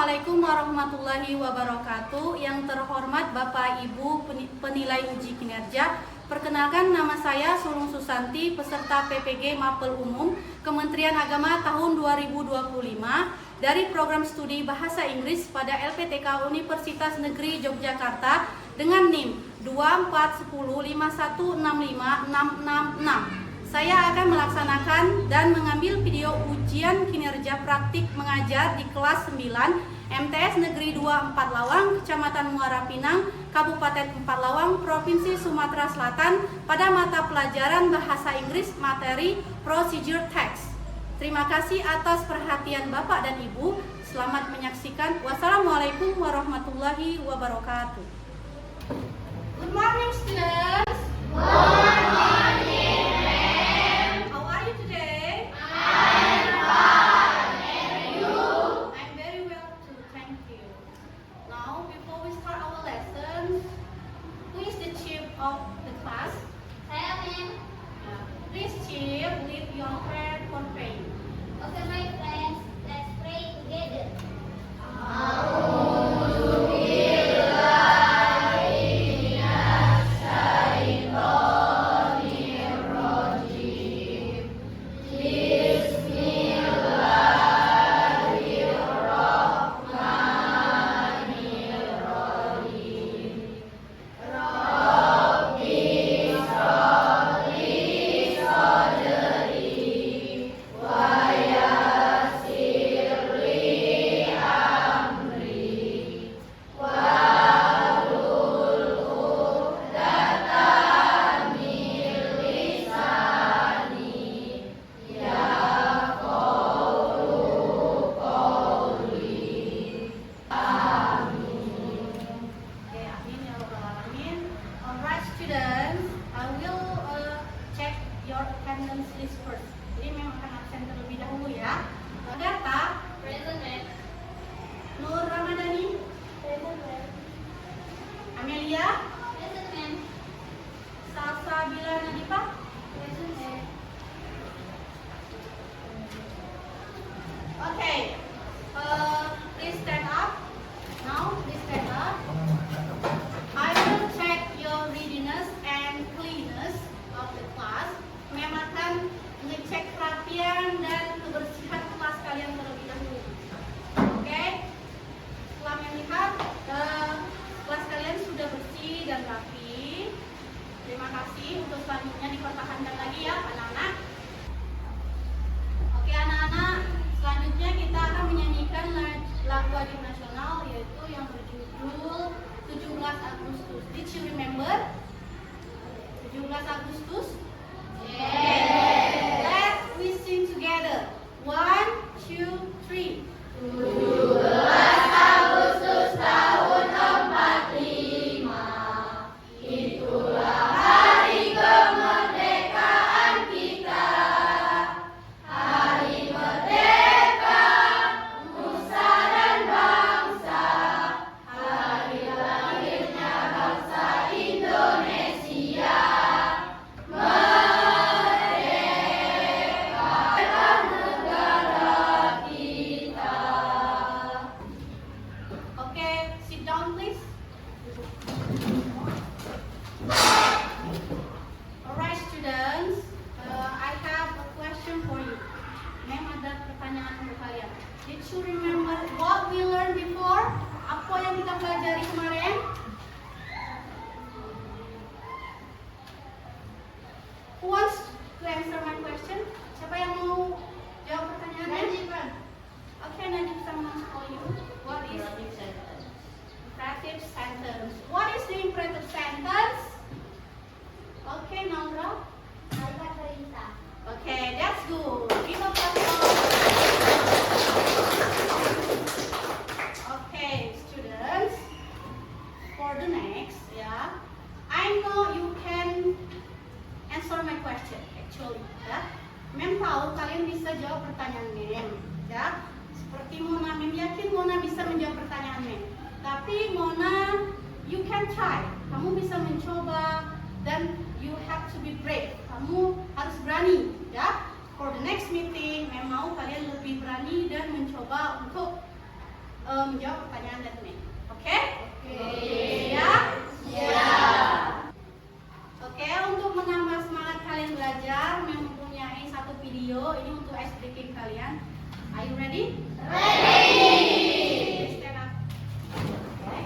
Assalamualaikum warahmatullahi wabarakatuh. Yang terhormat Bapak Ibu penilai uji kinerja, perkenalkan nama saya Sulung Susanti, peserta PPG Mapel Umum Kementerian Agama tahun 2025 dari program studi Bahasa Inggris pada LPTK Universitas Negeri Yogyakarta dengan NIM 241051655666. Saya akan melaksanakan dan mengambil video ujian kinerja praktik mengajar di kelas 9 MTS Negeri 2 Empalawang, Kecamatan Muara Pinang, Kabupaten Empalawang, Provinsi Sumatera Selatan pada mata pelajaran Bahasa Inggris materi Procedure Text. Terima kasih atas perhatian Bapak dan Ibu. Selamat menyaksikan. Wassalamualaikum warahmatullahi wabarakatuh. Good morning, students. Good morning. Of the class. Saya Amin. Please cheer with your prayer for praying. Okay, my friends, let's pray together. List first. Jadi memang akan absen terlebih dahulu ya. Agatha, Present, ma'am. Nur Ramadhani, Present, ma'am. Amelia, Present, ma'am. Salsa Bila Nadifa, Present, ma'am. Okay. Please stand up. Now, please stand up. I will check your readiness and cleanness of the class. Mem akan ngecek kerapian dan kebersihan kelas kalian terlebih dahulu. Oke? Setelah melihat kelas kalian sudah bersih dan rapi, terima kasih. Untuk selanjutnya dipertahankan lagi ya, anak-anak. Oke, anak-anak. Selanjutnya kita akan menyanyikan lagu wajib nasional, yaitu yang berjudul 17 Agustus. Did you remember? 17 Agustus? Let's we sing together. 1, 2, 3. 17 Agustus tahun 45, itulah hari kemerdekaan kita. Hari merdeka, nusa dan bangsa. Hari lahirnya bangsa Indonesia. Okay, sit down please. Alright students, I have a question for you. Mem ada pertanyaan untuk kalian. Did you remember what we learned before? Apa yang kita pelajari kemarin? Who wants to answer my question? Siapa yang mau jawab pertanyaannya? Najib, kan? Okay, Najib, someone call you. What is imperative sentence? What is the imperative sentence? Okay, Naura. Kalimat perintah. Okay, that's good. Give a applause. Okay, students. For the next, yeah, I know you can answer my question. Actually, ya. Mem tahu kalian bisa jawab pertanyaan Mem, ya. Seperti Mona, Mem yakin Mona bisa menjawab pertanyaan Mem. Tapi Mona, you can try. Kamu bisa mencoba dan you have to be brave. Kamu harus berani, ya. For the next meeting, Mem mau kalian lebih berani dan mencoba untuk menjawab pertanyaan dan me. Oke? Oke, untuk menambah semangat kalian belajar, mempunyai satu video ini untuk ice breaking kalian. Are you ready? Ready. Stand up. Okay.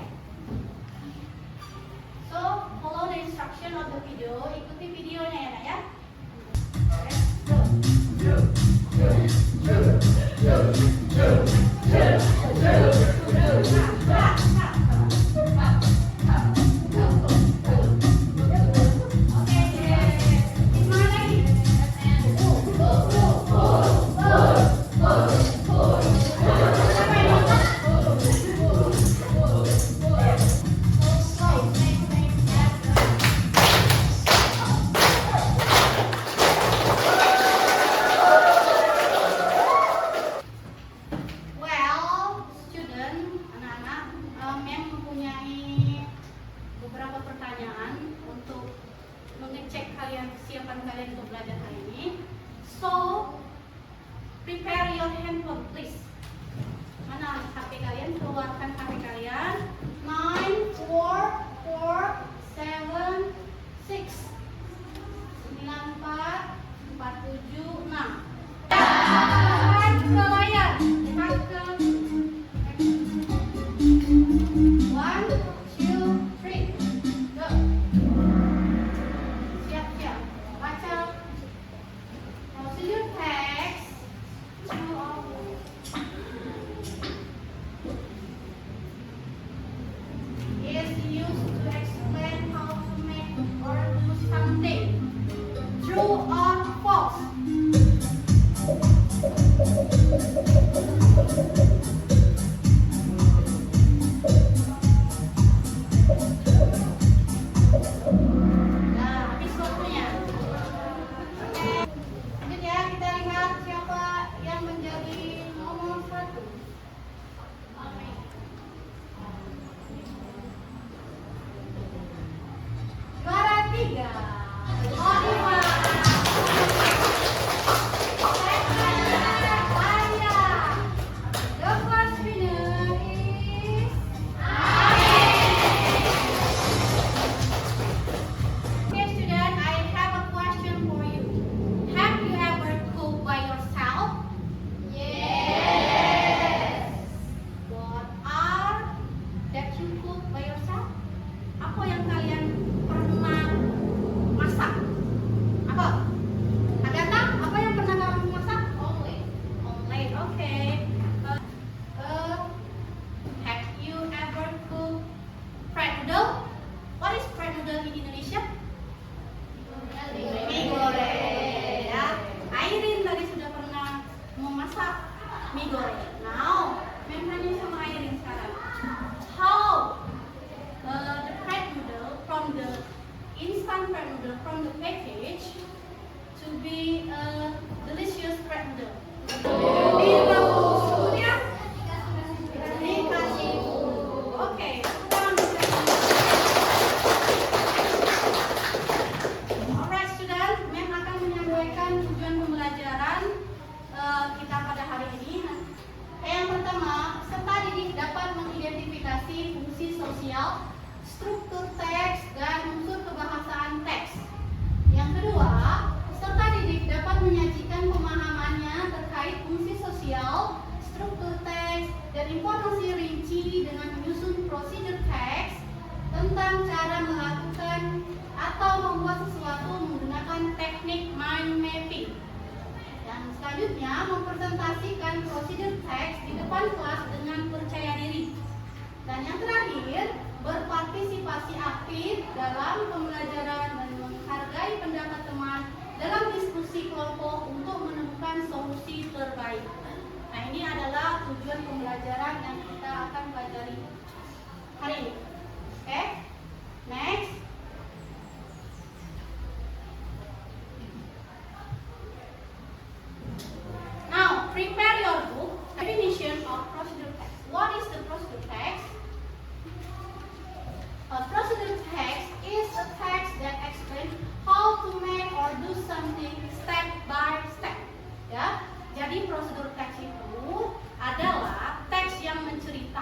So, follow the instruction of the video. Ikuti videonya ya, Nak ya. Kesiapan kalian untuk belajar hari ini. So, prepare your handphone please. Mana HP kalian? Keluarkan HP kalian. 9, 4, 4, 7, 6, 9, 4, 4, 7, 6. Lihat ke layar. Lihat ke 1, 2, 3, go. Procedure text is used to explain how to make or do something. True or false? Mie goreng. Now, memangnya sama Airin sekarang. How the fried noodle from the instant fried noodle from the package to be a delicious fried noodle. Direbus ya? Dikasih bumbu. Oke. Alright student, Mem akan menyampaikan tujuan pembelajaran kita pada hari ini. Yang pertama, peserta didik dapat mengidentifikasi fungsi sosial, struktur teks, dan unsur kebahasaan teks. Yang kedua, peserta didik dapat menyajikan pemahamannya terkait fungsi sosial, struktur teks, dan informasi rinci dengan menyusun prosedur teks tentang cara melakukan atau membuat sesuatu menggunakan teknik mind mapping. Dan selanjutnya, mempresentasikan prosedur teks di depan kelas dengan percaya diri. Dan yang terakhir, berpartisipasi aktif dalam pembelajaran dan menghargai pendapat teman dalam diskusi kelompok untuk menemukan solusi terbaik. Nah, ini adalah tujuan pembelajaran yang kita akan pelajari hari ini. Oke? Next. Now, prepare your book. Definition of procedure text. What is the procedure text? A procedure text is a text that explains how to make or do something step by step. Ya, jadi prosedur teks itu adalah teks yang menceritakan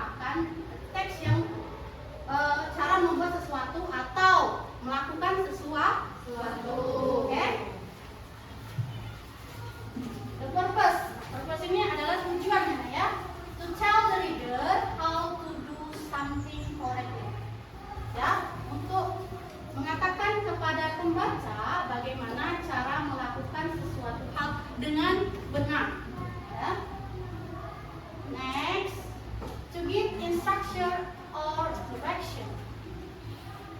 dengan benar. Ya. Next, to give instruction or direction.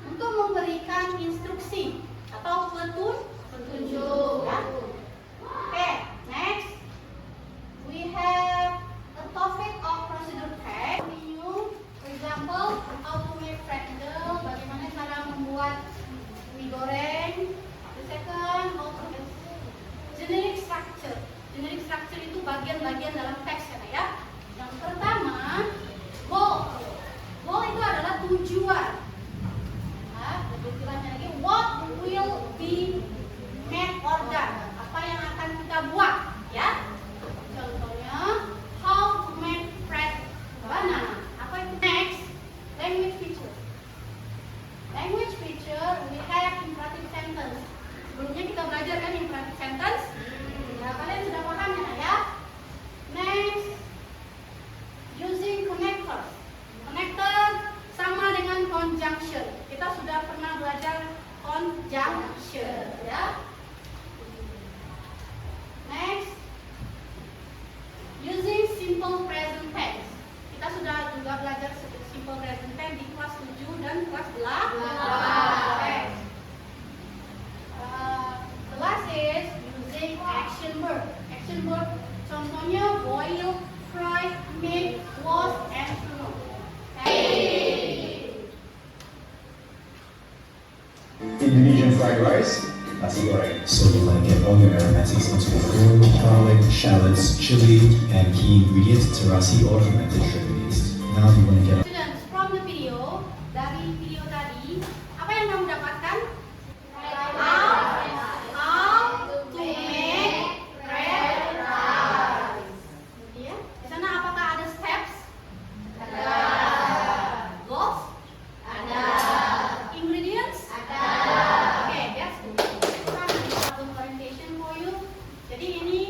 Untuk memberikan instruksi atau petunjuk. Ya. Okay, next we have a topic of procedure text. For example, how to make fried noodle, bagaimana cara membuat mie goreng. The second, how to make generic structure. Generic structure itu bagian-bagian dalam teks ya. Yang pertama, goal. Goal itu adalah tujuan. Nah, lebih jelasnya lagi, what will be made or done. Apa yang akan kita buat, ya? Contohnya, how to make fried banana. Apa itu? Next, language feature. Language feature we have imperative sentence. Sebelumnya kita belajar kan imperative sentence. Ya, kalian sudah paham ya? Next, using connectors. Connector sama dengan conjunction. Kita sudah pernah belajar conjunction, ya. Next, using simple present tense. Kita sudah juga belajar simple present tense di kelas 7 dan kelas 8. The last is using action verb. Action verb contohnya boil, fry, make, wash, and turn. Indonesian fried rice, nasi goreng. So you want to get all your aromatics into the bowl, garlic, shallots, chili, and key ingredients to rasi or fermented shrimp paste. Now you want to get Students, from the video, dari video tadi, apa yang kamu dapatkan? How to make fried rice. Ya. Di sana apakah ada steps? Ada. Goals? Ada. Ingredients? Ada. Okay, that's good. Satu orientation for you. Jadi ini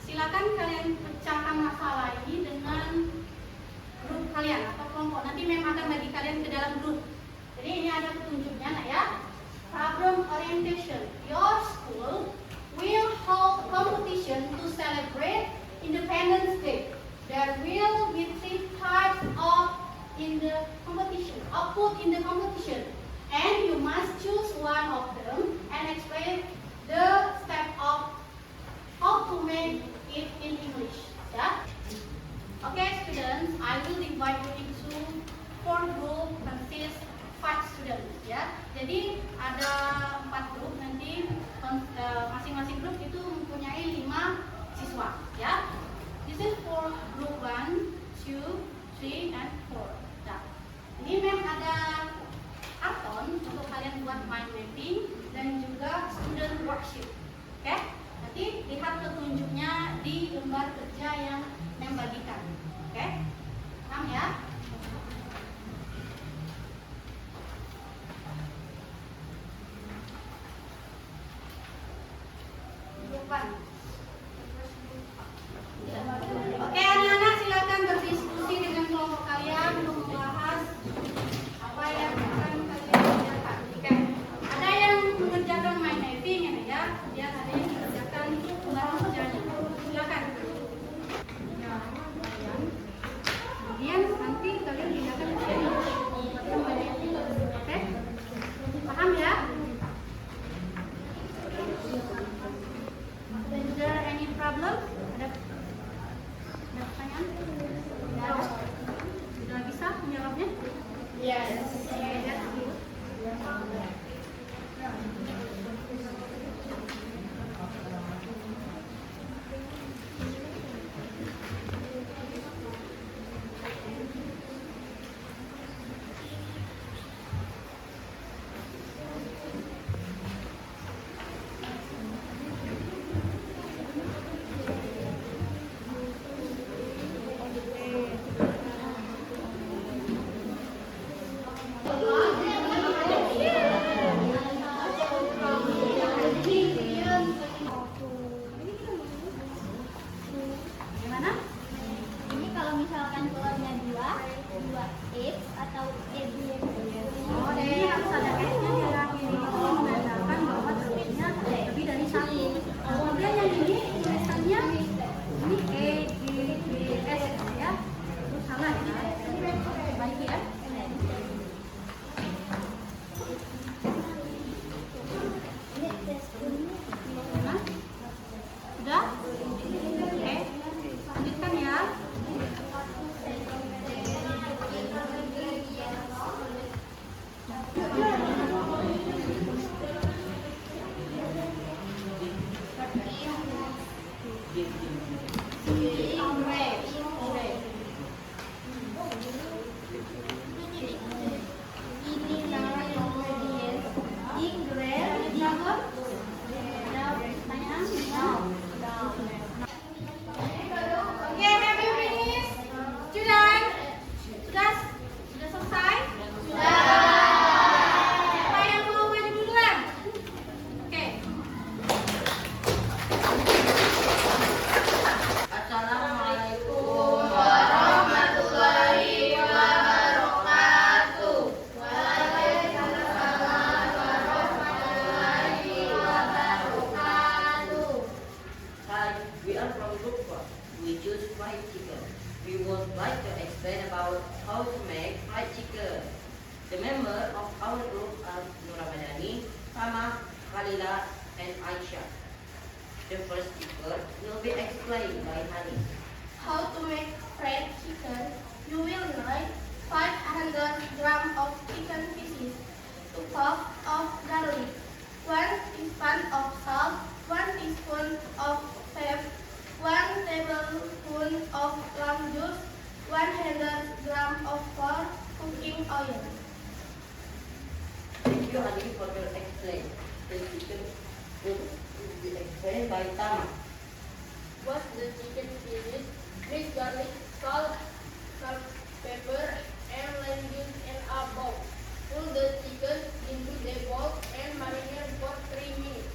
silakan kalian pecahkan masalah ini dengan grup kalian atau kelompok. Nanti memang akan bagi kalian ke dalam grup. Jadi ini ada petunjuknya nak ya. Problem orientation. Your school will hold competition to celebrate Independence Day. There will be 3 types of output in the competition, and you must choose one of them and explain the step of how to make it in English. Ya. Okay, students, I will divide you into 4 group consist 5 students. Ya. Jadi ada 4 grup nanti masing-masing grup itu mempunyai 5 siswa. Ya. This is for group 1, 2, 3, and 4. Nah, ini memang ada karton untuk kalian buat mind mapping dan juga student worksheet. Oke? Nanti lihat petunjuknya di lembar kerja yang membagikan. Oke? Paham ya? Oke, anak-anak silakan berdiskusi dengan kelompok kalian untuk membahas apa yang akan kalian kerjakan. Oke. Ada yang mengerjakan mind mapping ya, kemudian ada yang mengerjakan lembar kerjanya. Silakan. Kemudian nanti kalian tindakan mind mapping. Oke? Paham ya? Sama, Khalila, and Aisha. The first speaker will be explained by Hani. How to make fried chicken? You will need 500 grams of chicken pieces, 2 cups of garlic, 1 teaspoon of salt, 1 teaspoon of pepper, 1 tablespoon of lemon juice, 100 grams of cooking oil. Thank you, Ali, for your explain. The chicken will be explained by Tama. Wash the chicken pieces, mix garlic, salt, pepper, and lemon juice in a bowl. Put the chicken into the bowl and marinate for 3 minutes.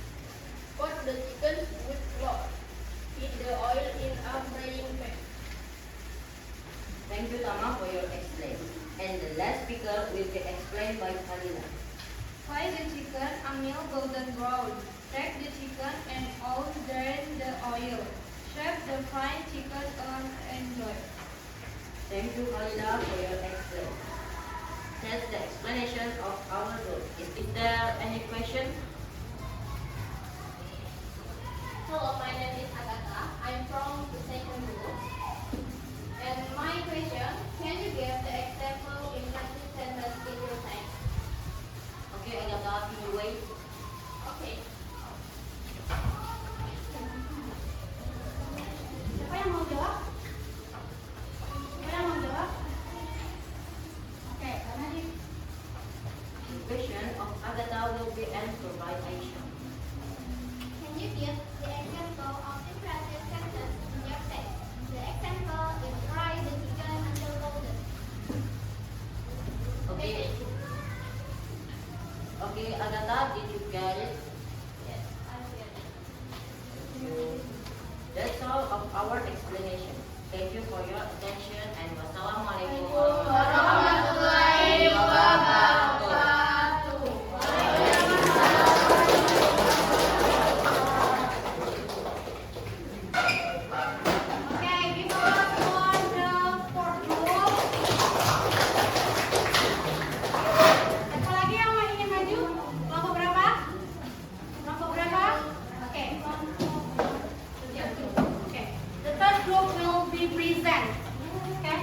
Coat the chicken with flour. Heat the oil in a frying pan. Thank you, Tama, for your explain. And the last speaker will be explained by Khalila. Fry the chicken until golden brown. Take the chicken and drain the oil. Chef the fried chicken and enjoy. Thank you, Khalila, for your explain. That's the explanation of our rule. Is there any question? Hello, my name is Agatha. I'm from the second group. And my question, can you give the example in practice sentence in your time? Okay, Agatha, can you wait? Okay. Siapa yang mau jawab? Siapa yang mau jawab? Oke, karena di The question of Agatha will be answered by Aisha. Can you give the example of the practice sentence in your text? The example is fry the chicken until golden. Okay. Okay, Agatha, did you get it? Yes, I get it. That's all of our explanation. Thank you for your attention and wassalamualaikum Warahmatullahi wabarakatuh. Oke, before for the fourth group. Siapa lagi yang ingin maju? Kelompok berapa? Kelompok berapa? Oke. Oke. The third group will be present. Oke.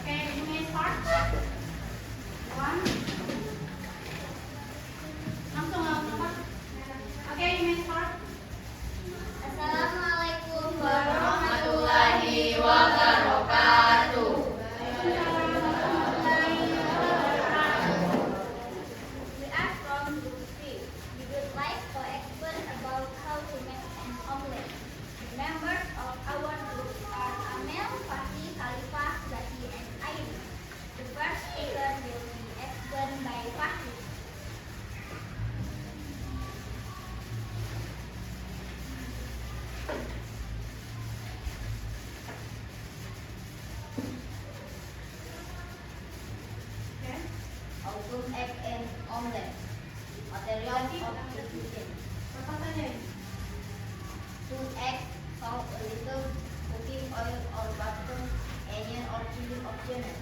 Okay, you may start. One. Langsung Pak. Okay, you may start. Assalamualaikum warahmatullahi wabarakatuh. We are from Group 3. We would like to explain about how to make an omelette. The members of our group are Amel, Fatih, Khalifah, Zaki, and Aini. The first speaker will be explained by Fatih. Okay. How to make an omelette. Materials of the kitchen. Apa saja ini? 2 eggs, salt a little, cooking oil or butter, onion or chili optional.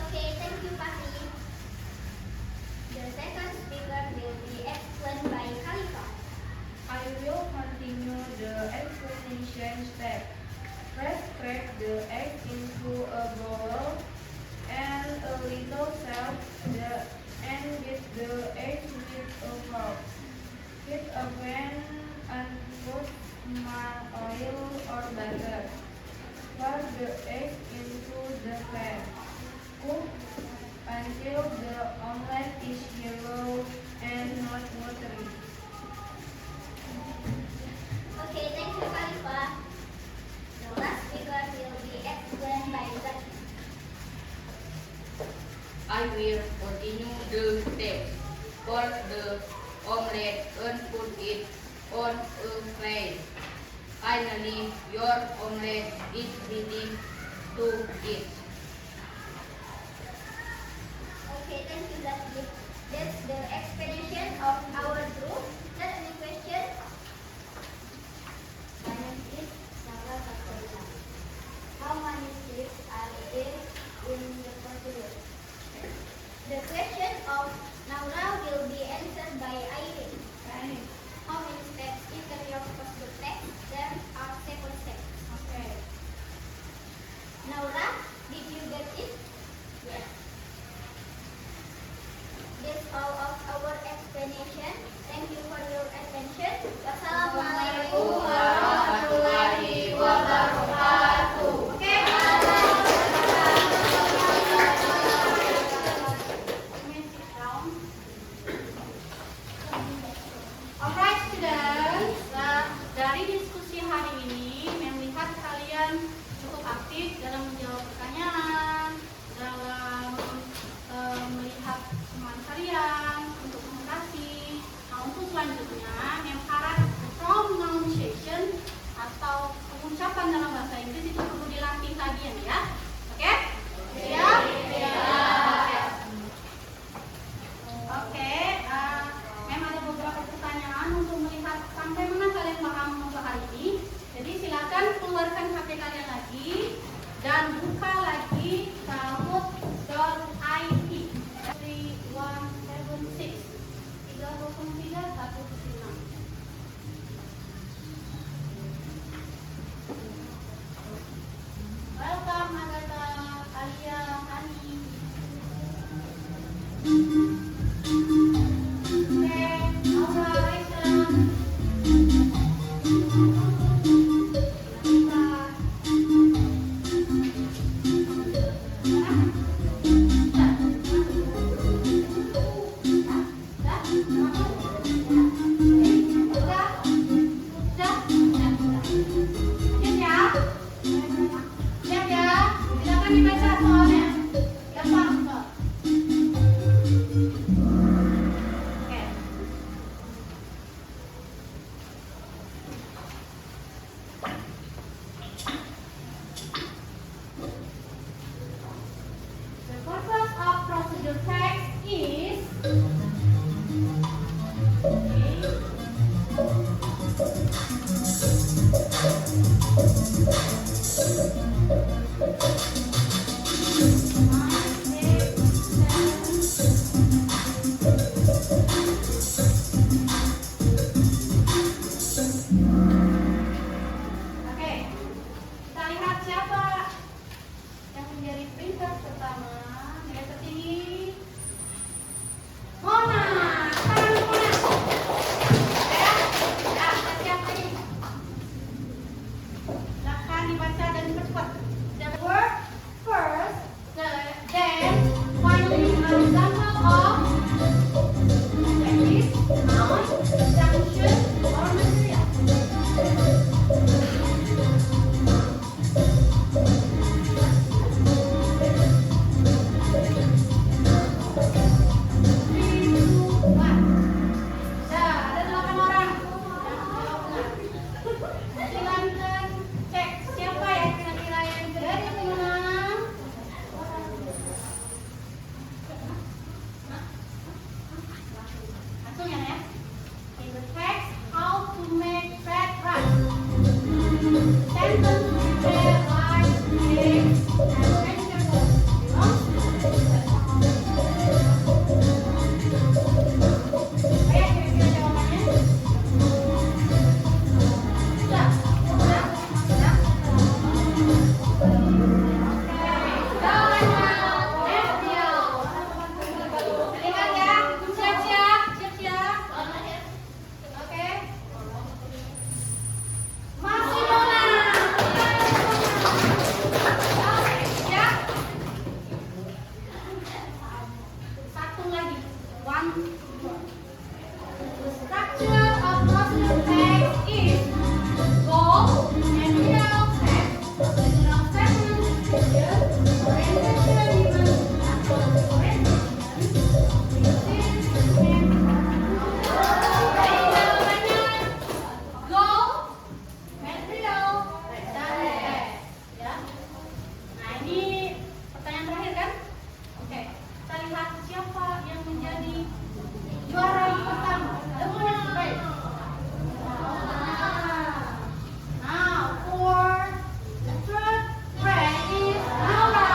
Okay, thank you, Pati. The second speaker will be explained by Khalifah. I will continue the explanation step. First, crack the egg into a bowl and a little salt and beat the egg with a fork. Heat a pan and put small oil or butter. Pour the egg into the pan. Cook until the omelette is yellow and not watery. Okay, thank you, Khalifah. The last speaker will be explained by Zaki. I will continue the steps. For the omelette and put it on a plate. Finally, your omelette is ready to eat. Okay, thank you, Zaki. That's selanjutnya yang harap pronunciation atau pengucapan dalam bahasa Inggris itu perlu dilatih lagi ya. Oke? Siap? Oke, memang ada beberapa pertanyaan untuk melihat sampai mana kalian paham untuk hari ini. Jadi silakan keluarkan HP kalian lagi dan buka lagi kahoot.it 3176 303 176. Welcome Agatha, Alia, Ani. Oke, Aura, Aisyah. The purpose of procedure text is Oke, kita lihat siapa yang menjadi peringkat pertama. Nilai tertinggi Mona. Sekarang Mona. Ya, siap lagi. Silakan dibaca dan dipercepat. The word first, then finally an example of adjective, noun, conjunction, or material. Ada 8 orang. Silakan cek siapa ya kira-kira yang jadi pemenang. Langsung ya. In the text, how to make bread right. Sentence prepare rice, eggs, and vegetables. Ayo kira-kira jawabannya. Sudah? Lihat ya, siap-siap. Oke. Masih Mona. Siap? Satu lagi. One more. The structure of procedure text is goal and real text, original statement, orientation, goal, material, dan text. Ya. Nah ini pertanyaan terakhir kan? Oke, kita lihat siapa yang menjadi juara yang pertama. The winner is now for the third rank is Laura.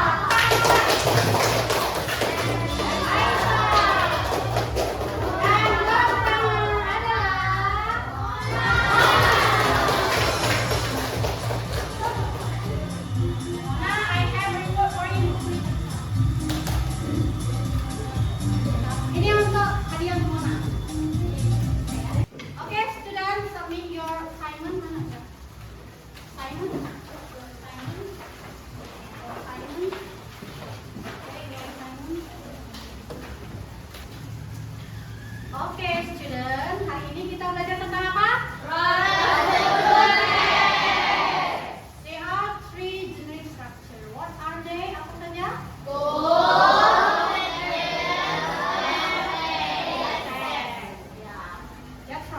Dan juara pertama adalah Mona. I have report for you. Ini untuk hadiah Mona. Oke, student, submit your assignment. Mana ya? Assignment. Oke, student, hari ini kita belajar tentang apa? There are 3 generic structure. What are they? Apa saja? Ya. Just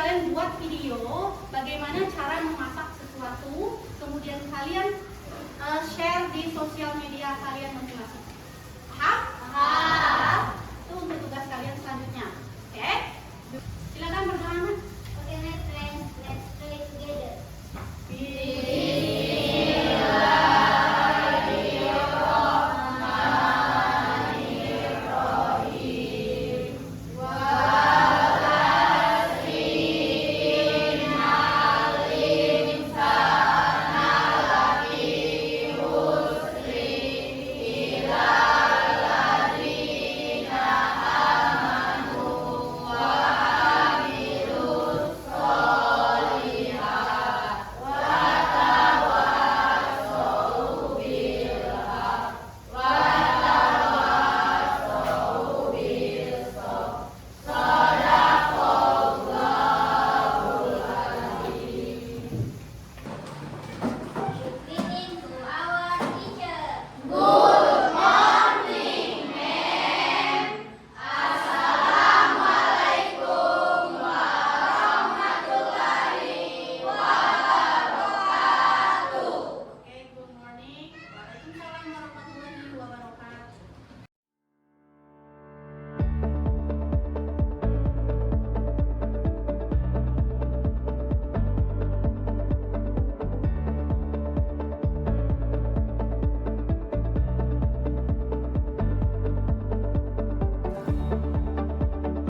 kalian buat video bagaimana cara memasak sesuatu, kemudian kalian share di sosial media kalian masing-masing. Paham?